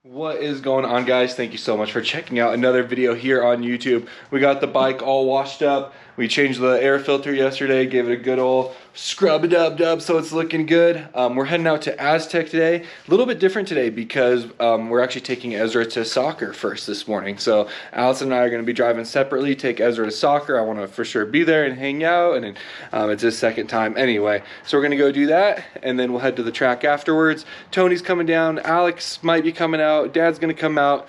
What is going on, guys? Thank you so much for checking out another video here on YouTube. We got the bike all washed up. We changed the air filter yesterday, gave it a good old scrub-a-dub-dub, so it's looking good. We're heading out to Aztec today. A little bit different today because we're actually taking Ezra to soccer first this morning. So Allison and I are going to be driving separately, take Ezra to soccer. I want to for sure be there and hang out, and it's his second time anyway. So we're going to go do that, and then we'll head to the track afterwards. Tony's coming down. Alex might be coming out. Dad's going to come out.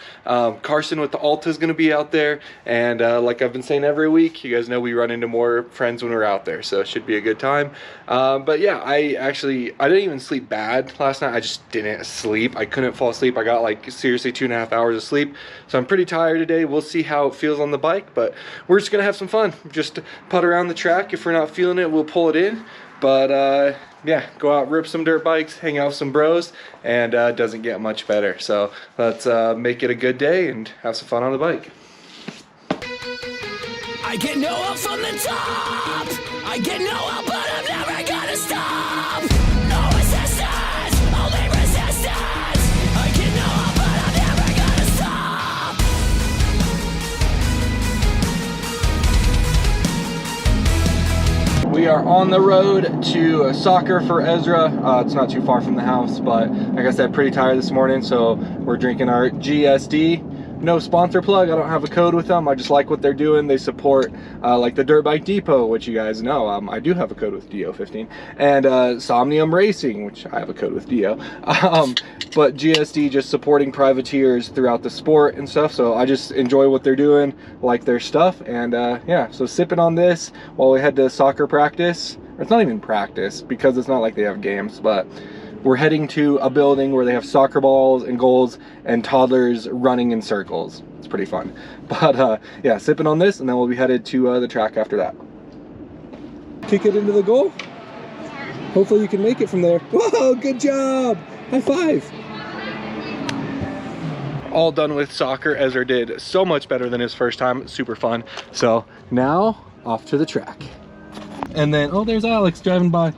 Carson with the Alta is going to be out there. And like I've been saying every week, you guys know we run into more friends when we're out there, so it should be a good time. But yeah, I didn't even sleep bad last night. I just didn't sleep. I couldn't fall asleep. I got like seriously 2.5 hours of sleep, so I'm pretty tired today. We'll see how it feels on the bike, but we're just gonna have some fun. Just putt around the track. If we're not feeling it, we'll pull it in. But yeah, go out, rip some dirt bikes, hang out with some bros, and it doesn't get much better. So let's make it a good day and have some fun on the bike. I get no help from the top. I get no help, but I'm never gonna stop. No resistance, only resistance. I get no help, but I'm never gonna stop. We are on the road to soccer for Ezra. It's not too far from the house, but like I said, pretty tired this morning, so we're drinking our GSD. No sponsor plug. I don't have a code with them. I just like what they're doing. They support like the Dirt Bike Depot, which you guys know. I do have a code with DeeO 15, and Somnium Racing, which I have a code with DeeO. But GSD just supporting privateers throughout the sport and stuff. So I just enjoy what they're doing, like their stuff, and yeah. So sipping on this while we head to soccer practice. Or it's not even practice because it's not like they have games, but we're heading to a building where they have soccer balls and goals and toddlers running in circles. It's pretty fun. But yeah, sipping on this, and then we'll be headed to the track after that. Kick it into the goal. Hopefully you can make it from there. Whoa, good job. High five. All done with soccer. Ezra did so much better than his first time. Super fun. So now off to the track. And then, oh, there's Alex driving by.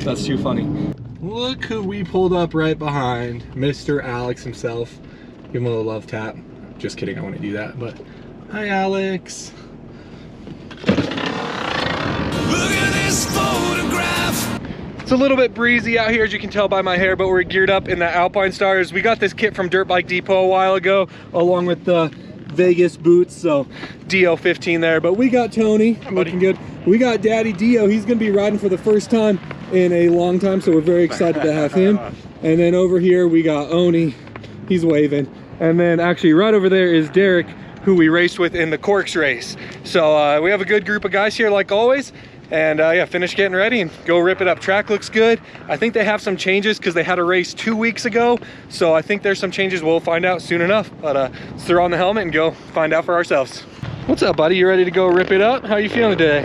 That's too funny. Look who we pulled up right behind. Mr. Alex himself. Give him a little love tap. Just kidding, I want to do that, but hi, Alex. Look at this photograph. It's a little bit breezy out here, as you can tell by my hair, but we're geared up in the Alpine Stars. We got this kit from Dirt Bike Depot a while ago, along with the Vegas boots, so DeeO 15 there. But we got Tony looking good. We got Daddy DeeO. He's gonna be riding for the first time in a long time, so we're very excited to have him. And then over here we got Oni. He's waving. And then actually right over there is Derek, who we raced with in the Corks race. So we have a good group of guys here like always. And yeah, finish getting ready and go rip it up. Track looks good. I think they have some changes because they had a race 2 weeks ago. So I think there's some changes. We'll find out soon enough. But let's throw on the helmet and go find out for ourselves. What's up, buddy? You ready to go rip it up? How are you feeling today?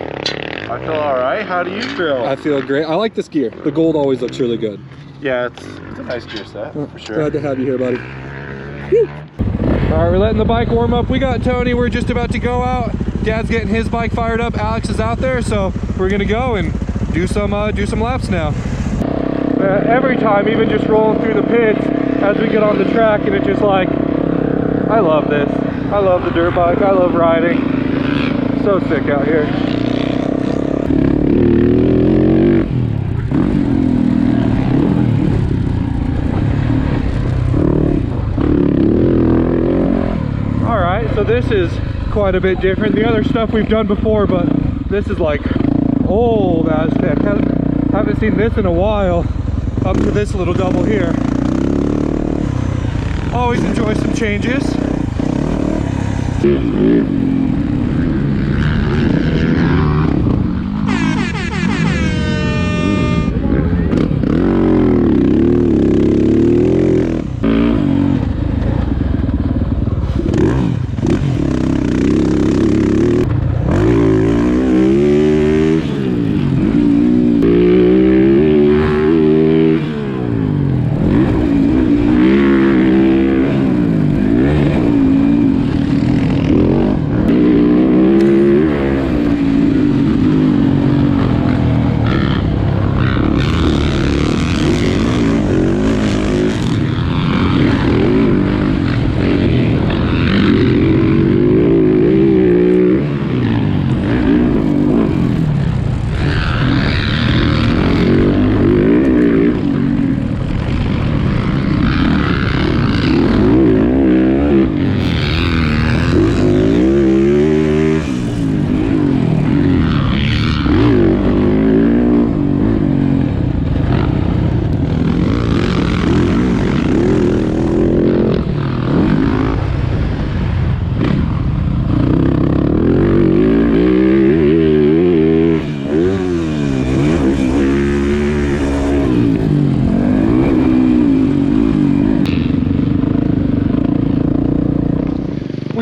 I feel all right. How do you feel? I feel great. I like this gear. The gold always looks really good. Yeah, it's a nice gear set, for sure. Glad to have you here, buddy. Woo. All right, we're letting the bike warm up. We got Tony. We're just about to go out. Dad's getting his bike fired up. Alex is out there, so we're gonna go and do some laps now. Every time, even just rolling through the pits as we get on the track, and it's just like, I love this. I love the dirt bike. I love riding. So sick out here. All right, so this is quite a bit different. The other stuff we've done before, but this is like old Aztec. Haven't seen this in a while, up to this little double here. Always enjoy some changes.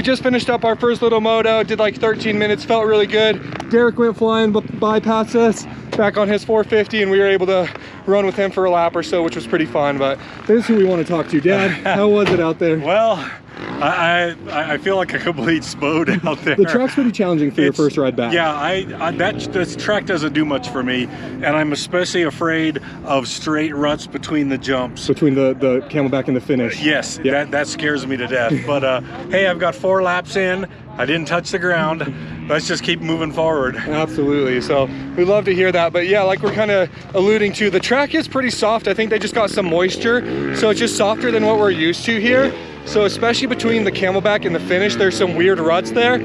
just finished up our first little moto, did like 13 minutes, felt really good. Derek went flying by past us, back on his 450, and we were able to run with him for a lap or so, which was pretty fun. But this is who we want to talk to. Dad, how was it out there? Well, I feel like a complete spode out there. The track's pretty challenging for your first ride back. Yeah, this track doesn't do much for me, and I'm especially afraid of straight ruts between the jumps. Between the camelback and the finish. Yes, yep. that scares me to death. But hey, I've got 4 laps in. I didn't touch the ground. Let's just keep moving forward. Absolutely. So we love to hear that. But yeah, like we're kind of alluding to, the track is pretty soft. I think they just got some moisture, so it's just softer than what we're used to here. So especially between the camelback and the finish, there's some weird ruts there.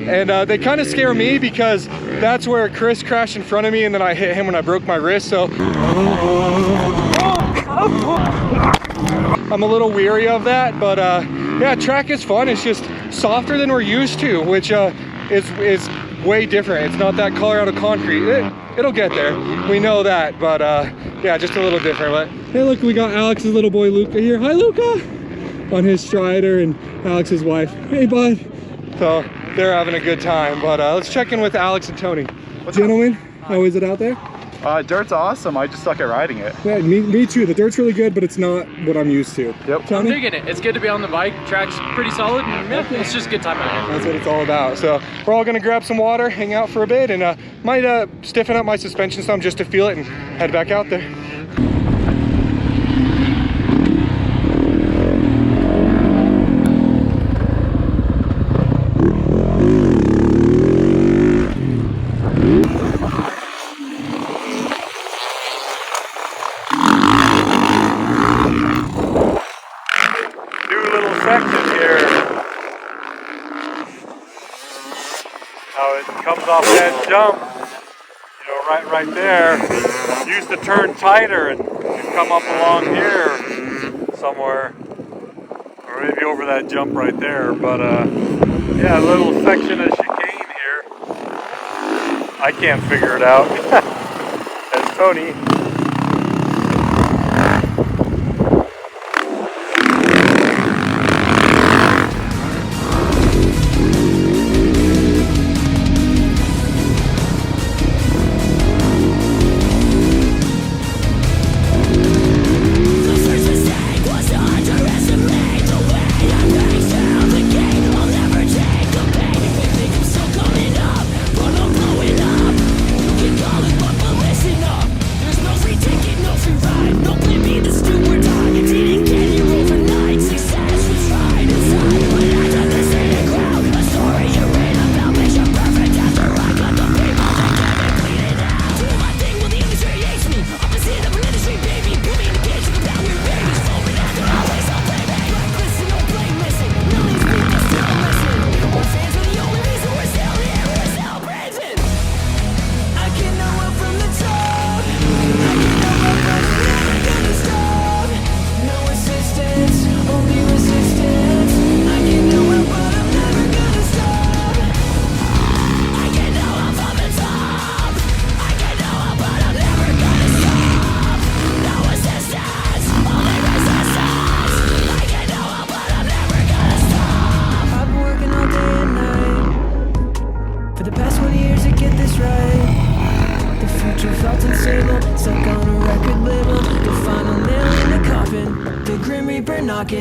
And they kind of scare me because that's where Chris crashed in front of me and then I hit him when I broke my wrist. So I'm a little weary of that, but yeah, track is fun. It's just softer than we're used to, which is way different. It's not that Colorado concrete. It'll get there. We know that, but yeah, just a little different. But hey, look, we got Alex's little boy Luca here. Hi, Luca, on his Strider, and Alex's wife. Hey, bud. So they're having a good time. But let's check in with Alex and Tony. Gentlemen, how is it out there? Dirt's awesome. I just suck at riding it. Yeah, me too. The dirt's really good, but it's not what I'm used to. Yep. Tony? I'm digging it. It's good to be on the bike. Track's pretty solid. And yeah, it's just a good time out here. That's what it's all about. So we're all gonna grab some water, hang out for a bit, and might stiffen up my suspension some just to feel it and head back out there. Off that jump, you know, right there. Used to turn tighter and come up along here somewhere, or maybe over that jump right there. But yeah, a little section of chicane here. I can't figure it out. As Tony.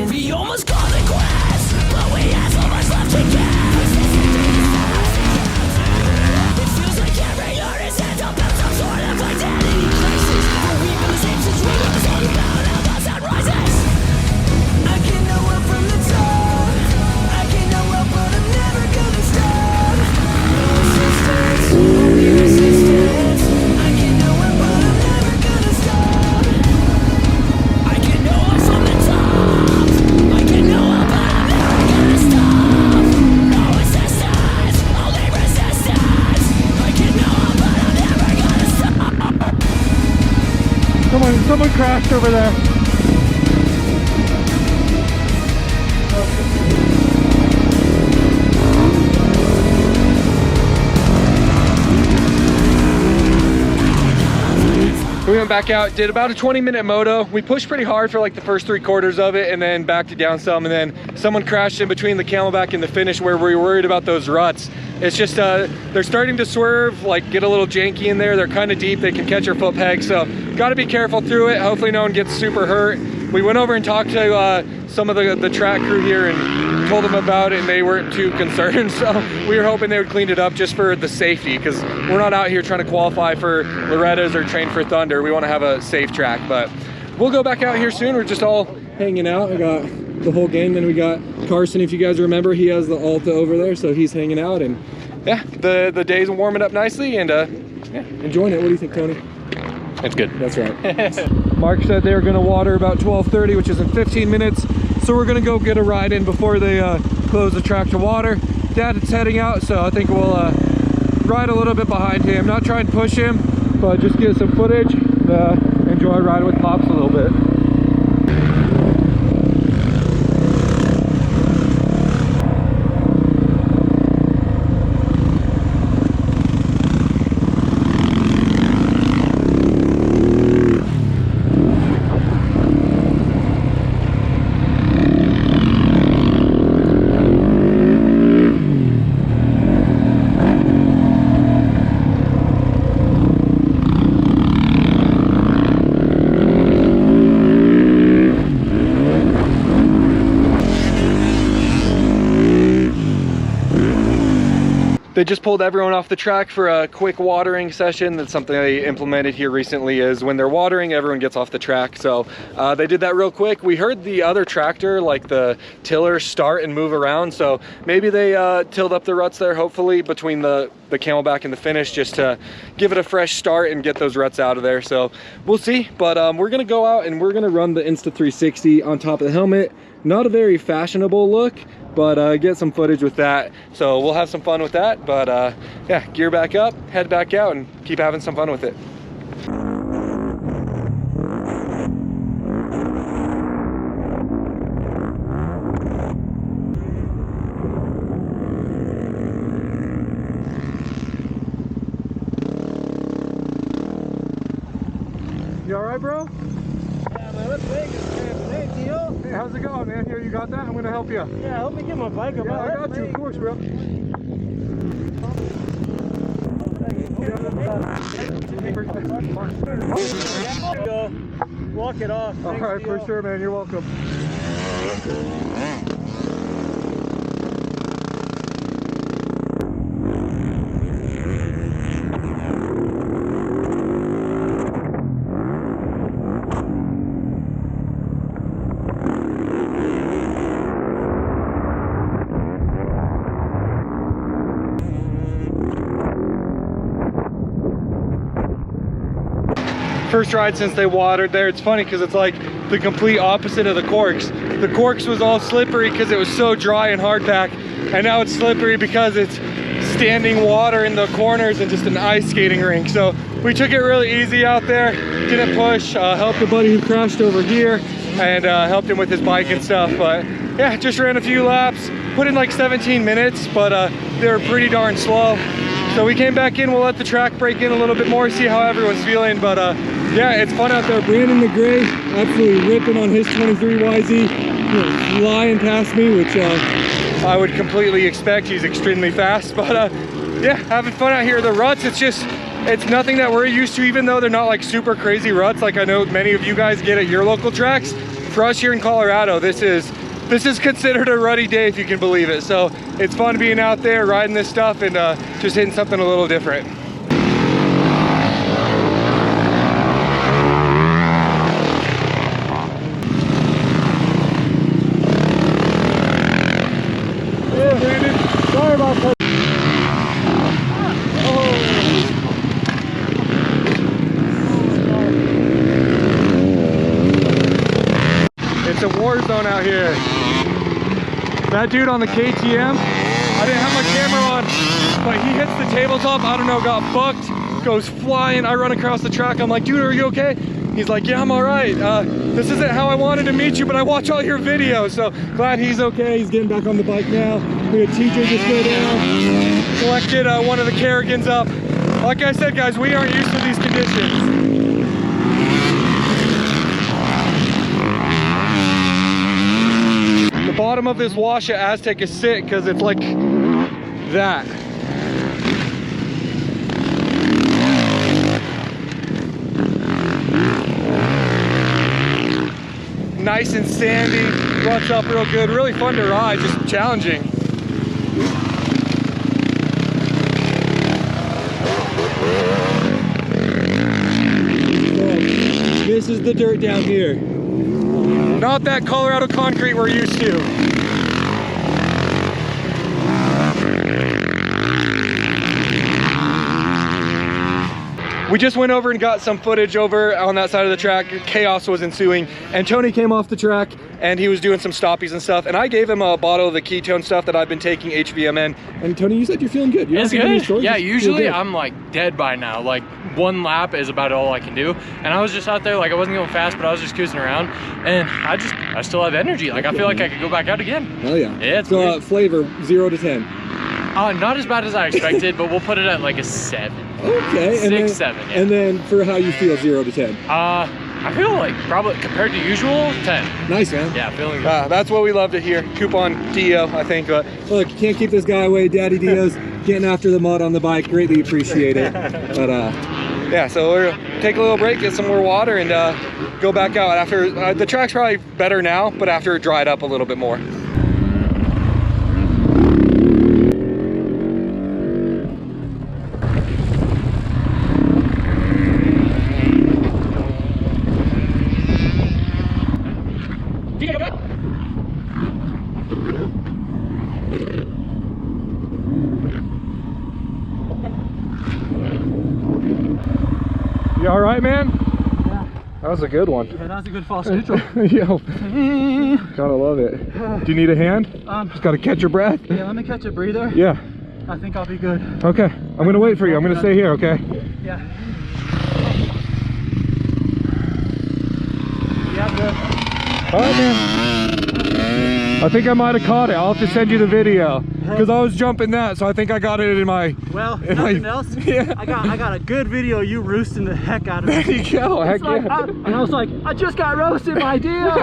We almost called it quits, but we had so much left to give. It feels like every artist ends up in some sort of identity crisis. But we've been the same since we were talking about how the sun rises. I can know up from the top, I can know up, but I'm never gonna stop. No resistance, only resistance. I can know up, but I'm never gonna stop. I can know up from the top. Someone crashed over there. We went back out, did about a 20-minute moto. We pushed pretty hard for like the first 3/4 of it and then backed it down some, and then someone crashed in between the Camelback and the finish where we were worried about those ruts. It's just, they're starting to swerve, like get a little janky in there. They're kind of deep, they can catch your foot peg, so gotta be careful through it. Hopefully no one gets super hurt. We went over and talked to some of the track crew here and told them about it, and they weren't too concerned. So we were hoping they would clean it up just for the safety, because we're not out here trying to qualify for Loretta's or train for Thunder. We want to have a safe track, but we'll go back out here soon. We're just all hanging out. I got the whole gang. Then we got Carson, if you guys remember, he has the Alta over there, so he's hanging out. And yeah, the day's warming up nicely, and yeah, enjoying it. What do you think, Tony? It's good. That's right. Mark said they were going to water about 12:30, which is in 15 minutes. So we're going to go get a ride in before they close the track to water. Dad is heading out, so I think we'll ride a little bit behind him. Not try and push him, but just get some footage. Enjoy riding with Pops a little bit. They just pulled everyone off the track for a quick watering session. That's something they implemented here recently, is when they're watering, everyone gets off the track. So they did that real quick. We heard the other tractor, like the tiller, start and move around. So maybe they tilled up the ruts there, hopefully, between the Camelback and the finish, just to give it a fresh start and get those ruts out of there. So we'll see. But we're gonna go out and we're gonna run the Insta360 on top of the helmet. Not a very fashionable look, but get some footage with that. So we'll have some fun with that. But yeah, gear back up, head back out, and keep having some fun with it. You all right, bro? Yeah, man, let's make it. Hey, Deel. Hey, how's it going, man? Here, you got that? I'm gonna help you. Yeah, help me get my bike up. Yeah, I got you, of course, bro. Go. Walk it off. All right, for sure, man. You're welcome. First ride since they watered there. It's funny because it's like the complete opposite of the Corks. The Corks was all slippery because it was so dry and hard pack, and now it's slippery because it's standing water in the corners and just an ice skating rink. So we took it really easy out there, didn't push, helped a buddy who crashed over here, and helped him with his bike and stuff. But yeah, just ran a few laps, put in like 17 minutes, but they were pretty darn slow. So we came back in, we'll let the track break in a little bit more, see how everyone's feeling. But yeah, it's fun out there. Brandon the Gray, absolutely ripping on his 23 YZ, flying past me, which I would completely expect. He's extremely fast. But yeah, having fun out here. The ruts, it's nothing that we're used to, even though they're not like super crazy ruts like I know many of you guys get at your local tracks. For us here in Colorado, this is considered a rutty day, if you can believe it. So it's fun being out there, riding this stuff, and just hitting something a little different. Yeah, Brandon, sorry about that. It's a war zone out here. That dude on the KTM, I didn't have my camera on, but he hits the tabletop, I don't know, got bucked, goes flying. I run across the track. I'm like, dude, are you okay? He's like, yeah, I'm all right. This isn't how I wanted to meet you, but I watch all your videos. So glad he's okay. He's getting back on the bike now. We had TJ just go down, collected one of the Kerrigans up. Like I said, guys, we aren't used to these conditions. bottom of this wash at Aztec is sick because it's like that. Nice and sandy, ruts up real good, really fun to ride, just challenging. This is the dirt down here. Not that Colorado concrete we're used to. We just went over and got some footage over on that side of the track. Chaos was ensuing, and Tony came off the track and he was doing some stoppies and stuff, and I gave him a bottle of the ketone stuff that I've been taking, HVMN. And Tony, you said you're feeling good. It's good. Yeah, usually I'm like dead by now. Like one lap is about all I can do, and I was just out there, like I wasn't going fast, but I was just cruising around, and I still have energy. Like I feel like I could go back out again. Oh yeah. Yeah. It's so flavor 0 to 10. Not as bad as I expected, but we'll put it at like a 7. Okay. 6, 7. Yeah. And then for how you feel, 0 to 10. I feel like probably compared to usual, 10. Nice, man. Yeah, feeling good. That's what we love to hear. Coupon DeeO, I think. But look, you can't keep this guy away. Daddy DeeO's getting after the mud on the bike. Greatly appreciate it. But yeah, so we're gonna take a little break, get some more water, and go back out after. The track's probably better now, but after it dried up a little bit more. You all right, man? Yeah. That was a good one. Yeah, that was a good false neutral. Yo, gotta love it. Do you need a hand? Just gotta catch your breath. Yeah, let me catch a breather. Yeah. I think I'll be good. Okay, I'm gonna wait for you. I'm gonna stay here, okay? Yeah. Yeah, good. All right, man. I think I might have caught it. I'll have to send you the video because I was jumping that, so I think I got it in my. Well, if nothing else, yeah. I got a good video of you roosting the heck out of me. There you go. Heck like, yeah. And I was like, I just got roasted by Deel.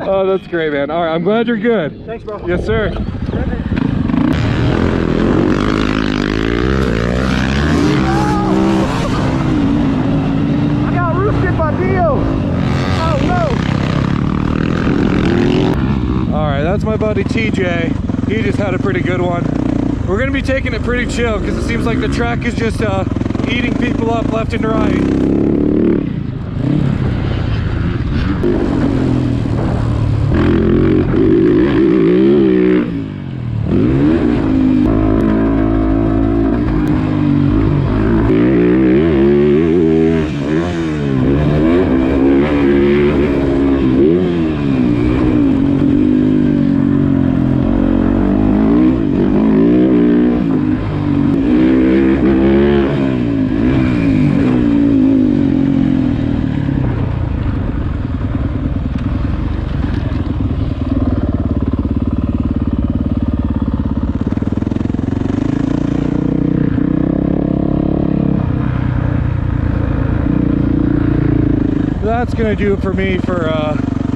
Oh, that's great, man. All right, I'm glad you're good. Thanks, bro. Yes, sir. I got roosted by Deel. Oh no. All right, that's my buddy TJ. He just had a pretty good one. We're gonna be taking it pretty chill because it seems like the track is just eating people up left and right. That's gonna do it for me for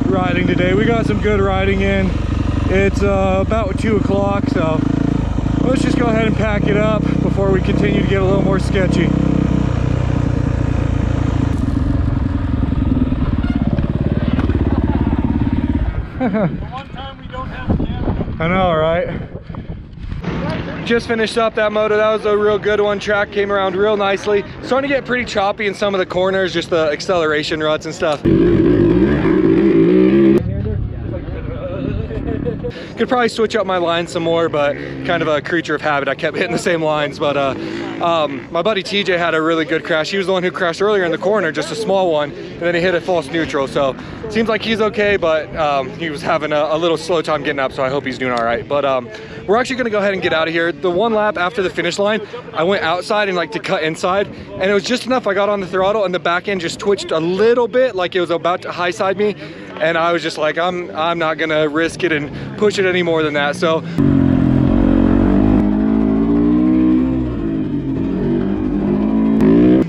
riding today. We got some good riding in. It's about 2 o'clock, so let's just go ahead and pack it up before we continue to get a little more sketchy. One time we don't have a camera. I know, right? Just finished up that moto. That was a real good one. Track came around real nicely. Starting to get pretty choppy in some of the corners, just the acceleration ruts and stuff. Could probably switch up my lines some more, but kind of a creature of habit. I kept hitting the same lines, but my buddy TJ had a really good crash. He was the one who crashed earlier in the corner, just a small one, and then he hit a false neutral. So seems like he's okay, but he was having a little slow time getting up, so I hope he's doing all right. But we're actually gonna go ahead and get out of here. The one lap after the finish line, I went outside and like to cut inside, and it was just enough. I got on the throttle and the back end just twitched a little bit, like it was about to high side me. And I was just like, I'm not gonna risk it and push it any more than that. So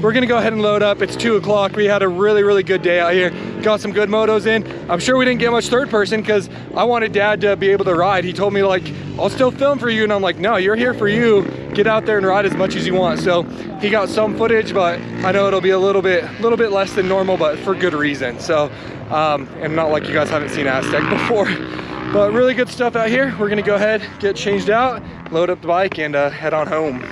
we're gonna go ahead and load up. It's 2 o'clock. We had a really good day out here. Got some good motos in. I'm sure we didn't get much third person because I wanted Dad to be able to ride. He told me like, I'll still film for you. And I'm like, no, you're here for you. Get out there and ride as much as you want. So he got some footage, but I know it'll be a little bit less than normal, but for good reason. So, and not like you guys haven't seen Aztec before. But really good stuff out here. We're gonna go ahead, get changed out, load up the bike, and head on home.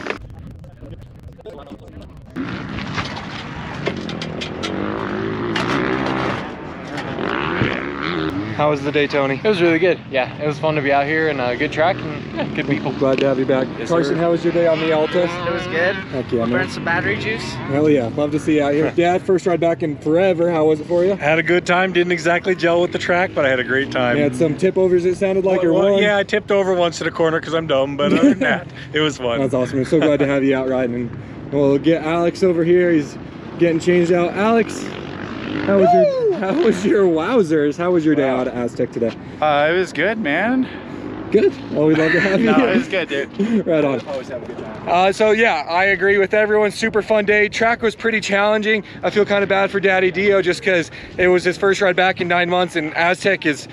How was the day, Tony? It was really good. Yeah, it was fun to be out here and good track and yeah, good people. Glad to have you back. Yes, Carson, sir. how was your day on the Alta? It was good. Heck yeah, man. Burned some battery juice. Hell yeah, love to see you out here. Dad, first ride back in forever. How was it for you? Had a good time. Didn't exactly gel with the track, but I had a great time. You had some tip overs, it sounded like, or Well, one? yeah, I tipped over once in a corner because I'm dumb, but other than that, it was fun. That's awesome. I'm so glad to have you out riding. And we'll get Alex over here. He's getting changed out. Alex, how was your wowzers? How was your day out at Aztec today? It was good, man. Good. Oh, we'd love to have you. No, it was good, dude. Right on. Always have a good time. So yeah, I agree with everyone. Super fun day. Track was pretty challenging. I feel kind of bad for Daddy DeeO just because it was his first ride back in 9 months, and Aztec is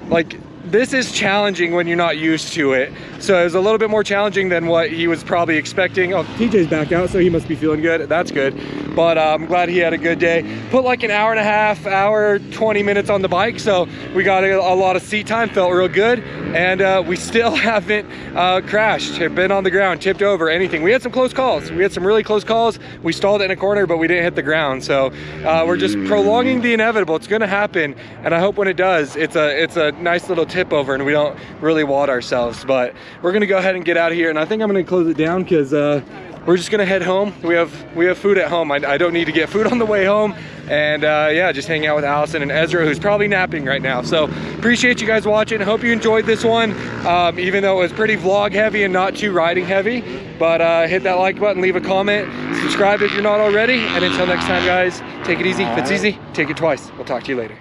like, this is challenging when you're not used to it. So it was a little bit more challenging than what he was probably expecting. Oh, TJ's back out, so he must be feeling good. That's good. But I'm glad he had a good day. Put like an hour and a half, hour, 20 minutes on the bike. So we got a lot of seat time, felt real good. And we still haven't crashed, been on the ground, tipped over, anything. We had some close calls. We had some really close calls. We stalled it in a corner, but we didn't hit the ground. So we're just prolonging the inevitable. It's gonna happen. And I hope when it does, it's a nice little tip over and we don't really wad ourselves. But we're gonna go ahead and get out of here. And I think I'm gonna close it down because we're just gonna head home. We have food at home. I don't need to get food on the way home. And yeah, just hang out with Allison and Ezra, who's probably napping right now. So appreciate you guys watching. Hope you enjoyed this one, even though it was pretty vlog heavy and not too riding heavy. But hit that like button, leave a comment, subscribe if you're not already. And until next time, guys, take it easy. If it's easy, take it twice. We'll talk to you later.